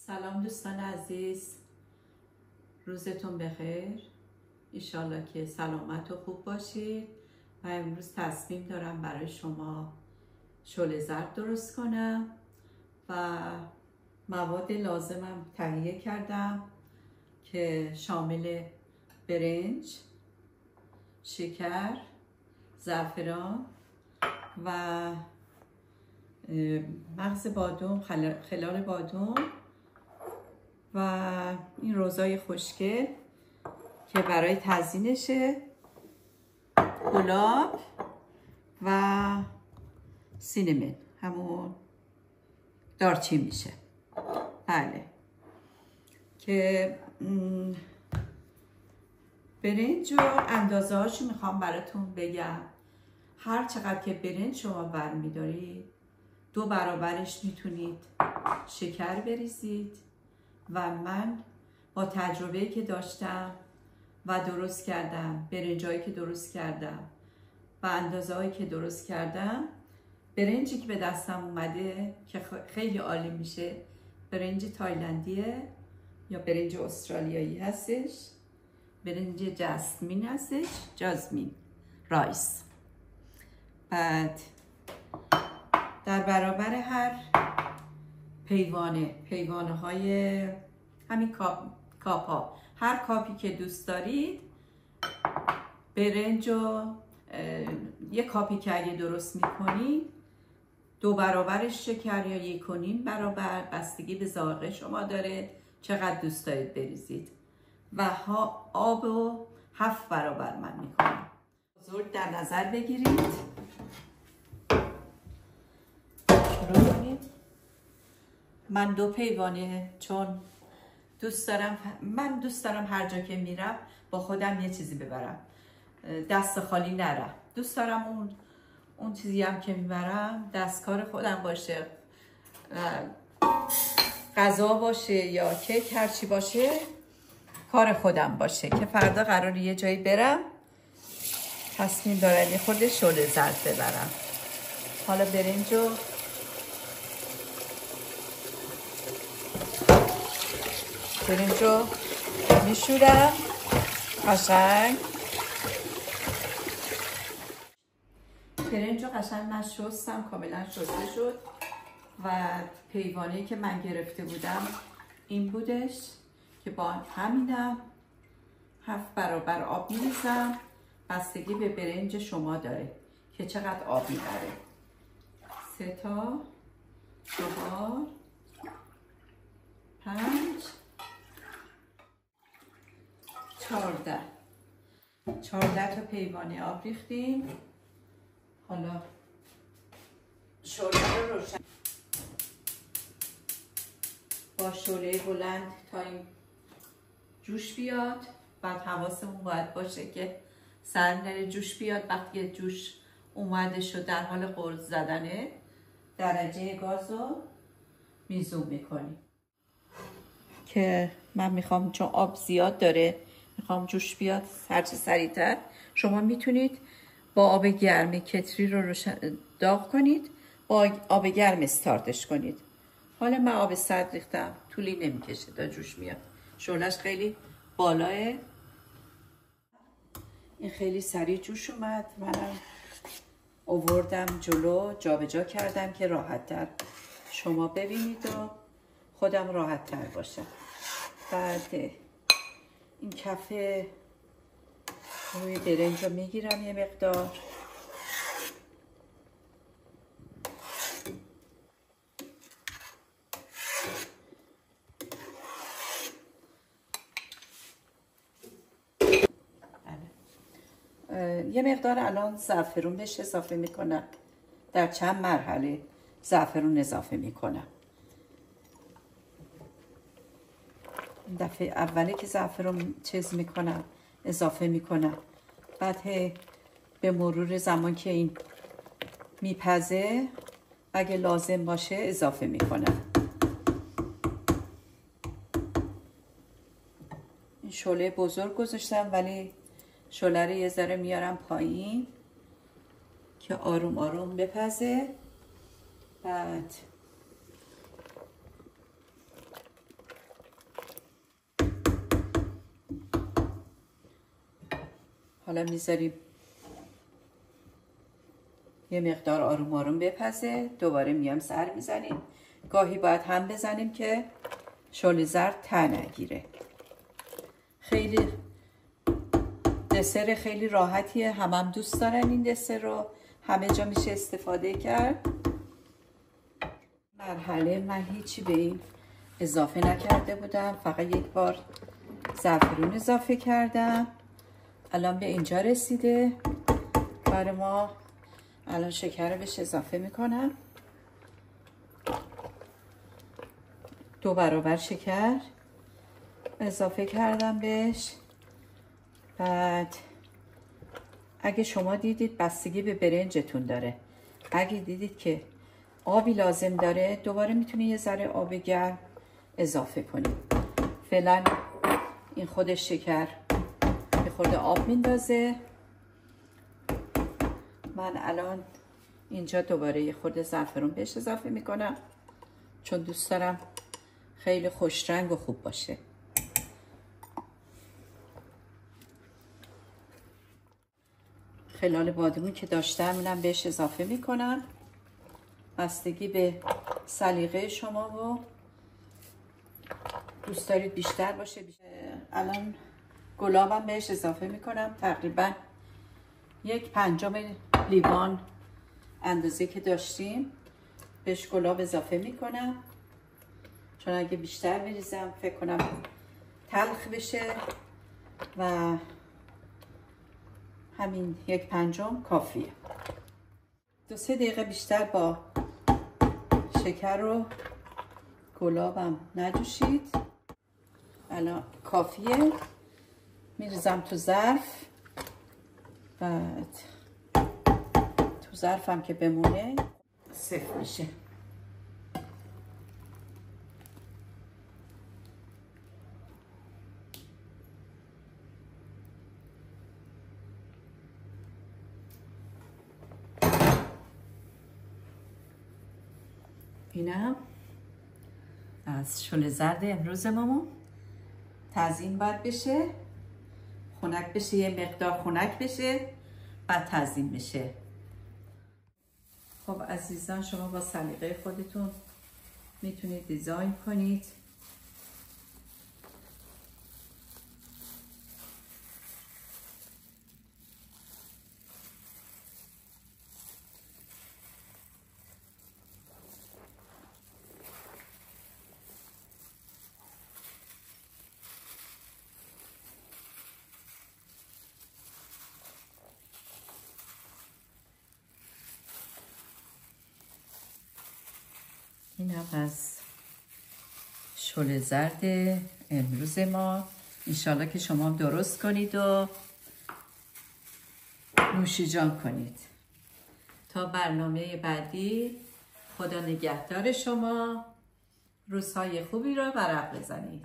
سلام دوستان عزیز، روزتون بخیر. ایشالله که سلامت و خوب باشید. و امروز تصمیم دارم برای شما شله زرد درست کنم و مواد لازمم تهیه کردم که شامل برنج، شکر، زعفران و مغز بادام، خلال بادام و این روزای خوشگل که برای تزیینشه، گلاب و سینمن، همون دارچین میشه. بله، که برنج و اندازه هاشو میخوام براتون بگم. هر چقدر که برنج شما برمیدارید 2 برابرش میتونید شکر بریزید و من با تجربه‌ای که داشتم و درست کردم، برنجایی که درست کردم و اندازه‌هایی که درست کردم، برنجی که به دستم اومده که خیلی عالی میشه، برنج تایلندیه یا برنج استرالیایی هستش، برنج جاسمین هستش، جاسمین رایس. بعد در برابر هر پیوانه های همین کاپ ها، هر کاپی که دوست دارید، برنج و یک کاپی که اگه درست میکنید 2 برابرش شکر یا 1.5 برابر، بستگی به ذائقه شما داره چقدر دوست دارید بریزید، و آب و 7 برابر من میکنم. بزرگ در نظر بگیرید. شروع کنیم. من 2 پیوانه، چون من دوست دارم هر جا که میرم با خودم یه چیزی ببرم، دست خالی نرم. دوست دارم اون چیزی هم که میبرم دستکار خودم باشه، غذا باشه یا کیک، هر چی باشه کار خودم باشه، که فردا قراره یه جایی برم، تصمیم دارم یه خورده شله زرد ببرم. حالا برنجو میشورم قشنگ. برنجو قشنگ من شستم، کاملا شسته شد و پیوانه‌ای که من گرفته بودم این بودش که با همینم 7 برابر آب میریزم. بستگی به برنج شما داره که چقدر آب میبره. 3 تا 4 5 14 تا پیوانه آب ریختیم. حالا شعله رو روشن با شعله بلند تا این جوش بیاد. بعد حواسمون باید باشه که سر نره جوش بیاد. وقتی جوش اومده شد در حال قرص زدنه، درجه گاز رو میزون میکنیم که من میخوام، چون آب زیاد داره، میخوام جوش بیاد هرچه سریعتر. شما میتونید با آب گرم کتری رو داغ کنید، با آب گرم استارتش کنید. حالا من آب سرد ریختم، طولی نمیکشه تا جوش میاد، شعله‌اش خیلی بالاه. این خیلی سریع جوش اومد. منم آوردم جلو، جابجا کردم که راحت تر شما ببینید و خودم راحت تر باشم. بعد این کف روی برنج رو میگیرم یه مقدار، یه مقدار الان زعفرون بهش اضافه میکنم. در چند مرحله زعفرون اضافه میکنم. دفعه اولی که زعفرون اضافه میکنم، بعد به مرور زمان که این میپزه اگه لازم باشه اضافه میکنم. این شعله بزرگ گذاشتم، ولی شعله رو یه ذره میارم پایین که آروم آروم بپزه. بعد حالا میذاریم یه مقدار آروم آروم بپزه. دوباره میام سر میزنیم. گاهی باید هم بزنیم که شل زرد ته نگیره. خیلی دسر خیلی راحتیه. هم دوست دارن این دسر رو. همه جا میشه استفاده کرد. مرحله من هیچی به این اضافه نکرده بودم. فقط یک بار زعفرون اضافه کردم. الان به اینجا رسیده برای ما. الان شکر رو بهش اضافه میکنم. 2 برابر شکر اضافه کردم بهش. بعد اگه شما دیدید بستگی به برنجتون داره، اگه دیدید که آبی لازم داره دوباره میتونید یه ذره آب گرم اضافه کنید. فعلا این خودش شکر یه خورده آب میندازه. من الان اینجا دوباره یه خورده زعفرون بهش اضافه میکنم چون دوست دارم خیلی خوش رنگ و خوب باشه. خلال بادمون که داشتم اینم بهش اضافه میکنم. بستگی به سلیقه شما و دوست دارید بیشتر باشه. الان گلابم بهش اضافه میکنم. تقریبا 1/5 لیوان اندازه که داشتیم بهش گلاب اضافه میکنم، چون اگه بیشتر بریزم فکر کنم تلخ بشه و همین 1/5 کافیه. 2-3 دقیقه بیشتر با شکر و گلابم نجوشید. الان کافیه. میریزم تو ظرف. بعد تو ظرفم که بمونه سفت میشه. اینم از شل زرد امروز مامون. تزیین باید بشه، خنک بشه، یه مقدار خنک بشه بعد تزیین بشه. خب عزیزان، شما با سلیقه خودتون میتونید دیزاین کنید. این هم از شل زرد امروز ما. انشالله که شما هم درست کنید و نوشیجان کنید. تا برنامه بعدی، خدا نگهدار شما. روزهای خوبی رو ورق بزنید.